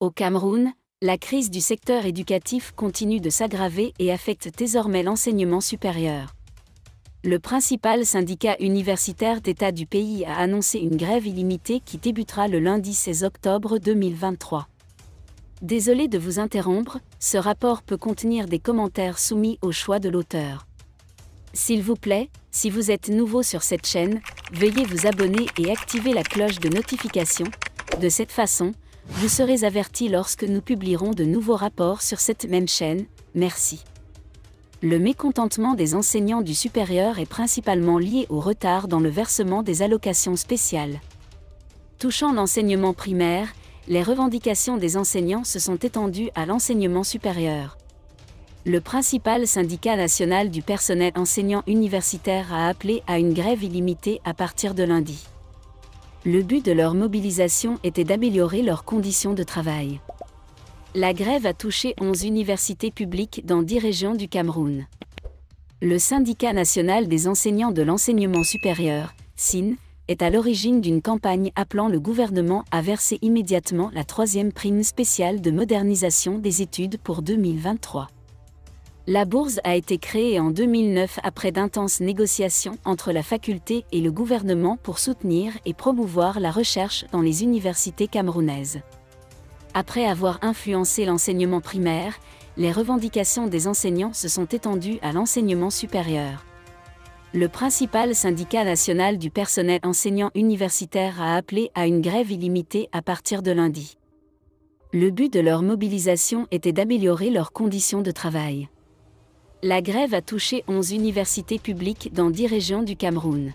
Au Cameroun, la crise du secteur éducatif continue de s'aggraver et affecte désormais l'enseignement supérieur. Le principal syndicat universitaire d'État du pays a annoncé une grève illimitée qui débutera le lundi 16 octobre 2023. Désolé de vous interrompre, ce rapport peut contenir des commentaires soumis au choix de l'auteur. S'il vous plaît, si vous êtes nouveau sur cette chaîne, veuillez vous abonner et activer la cloche de notification. De cette façon, vous serez averti lorsque nous publierons de nouveaux rapports sur cette même chaîne. Merci. Le mécontentement des enseignants du supérieur est principalement lié au retard dans le versement des allocations spéciales. Touchant l'enseignement primaire, les revendications des enseignants se sont étendues à l'enseignement supérieur. Le principal syndicat national du personnel enseignant universitaire a appelé à une grève illimitée à partir de lundi. Le but de leur mobilisation était d'améliorer leurs conditions de travail. La grève a touché 11 universités publiques dans 10 régions du Cameroun. Le syndicat national des enseignants de l'enseignement supérieur, SIN, est à l'origine d'une campagne appelant le gouvernement à verser immédiatement la 3e prime spéciale de modernisation des études pour 2023. La bourse a été créée en 2009 après d'intenses négociations entre la faculté et le gouvernement pour soutenir et promouvoir la recherche dans les universités camerounaises. Après avoir influencé l'enseignement primaire, les revendications des enseignants se sont étendues à l'enseignement supérieur. Le principal syndicat national du personnel enseignant universitaire a appelé à une grève illimitée à partir de lundi. Le but de leur mobilisation était d'améliorer leurs conditions de travail. La grève a touché 11 universités publiques dans 10 régions du Cameroun.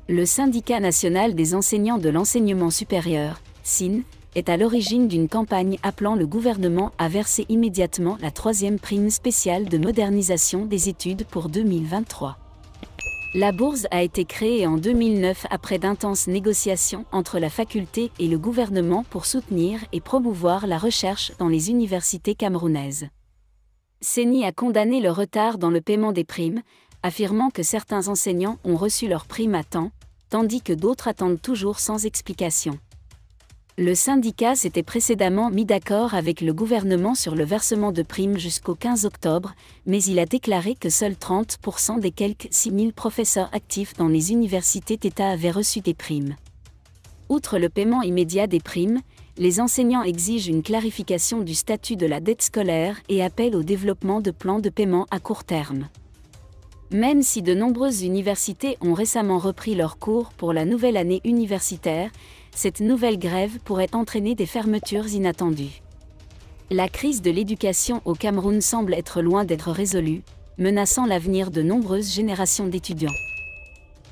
Le syndicat national des enseignants de l'enseignement supérieur, SIN, est à l'origine d'une campagne appelant le gouvernement à verser immédiatement la 3e prime spéciale de modernisation des études pour 2023. La bourse a été créée en 2009 après d'intenses négociations entre la faculté et le gouvernement pour soutenir et promouvoir la recherche dans les universités camerounaises. CENI a condamné le retard dans le paiement des primes, affirmant que certains enseignants ont reçu leurs primes à temps, tandis que d'autres attendent toujours sans explication. Le syndicat s'était précédemment mis d'accord avec le gouvernement sur le versement de primes jusqu'au 15 octobre, mais il a déclaré que seuls 30% des quelques 6 000 professeurs actifs dans les universités d'État avaient reçu des primes. Outre le paiement immédiat des primes, les enseignants exigent une clarification du statut de la dette scolaire et appellent au développement de plans de paiement à court terme. Même si de nombreuses universités ont récemment repris leurs cours pour la nouvelle année universitaire, cette nouvelle grève pourrait entraîner des fermetures inattendues. La crise de l'éducation au Cameroun semble être loin d'être résolue, menaçant l'avenir de nombreuses générations d'étudiants.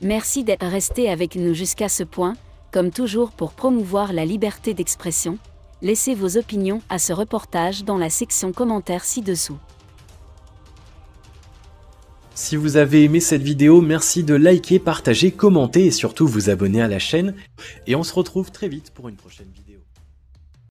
Merci d'être resté avec nous jusqu'à ce point. Comme toujours pour promouvoir la liberté d'expression, laissez vos opinions à ce reportage dans la section commentaires ci-dessous. Si vous avez aimé cette vidéo, merci de liker, partager, commenter et surtout vous abonner à la chaîne. Et on se retrouve très vite pour une prochaine vidéo.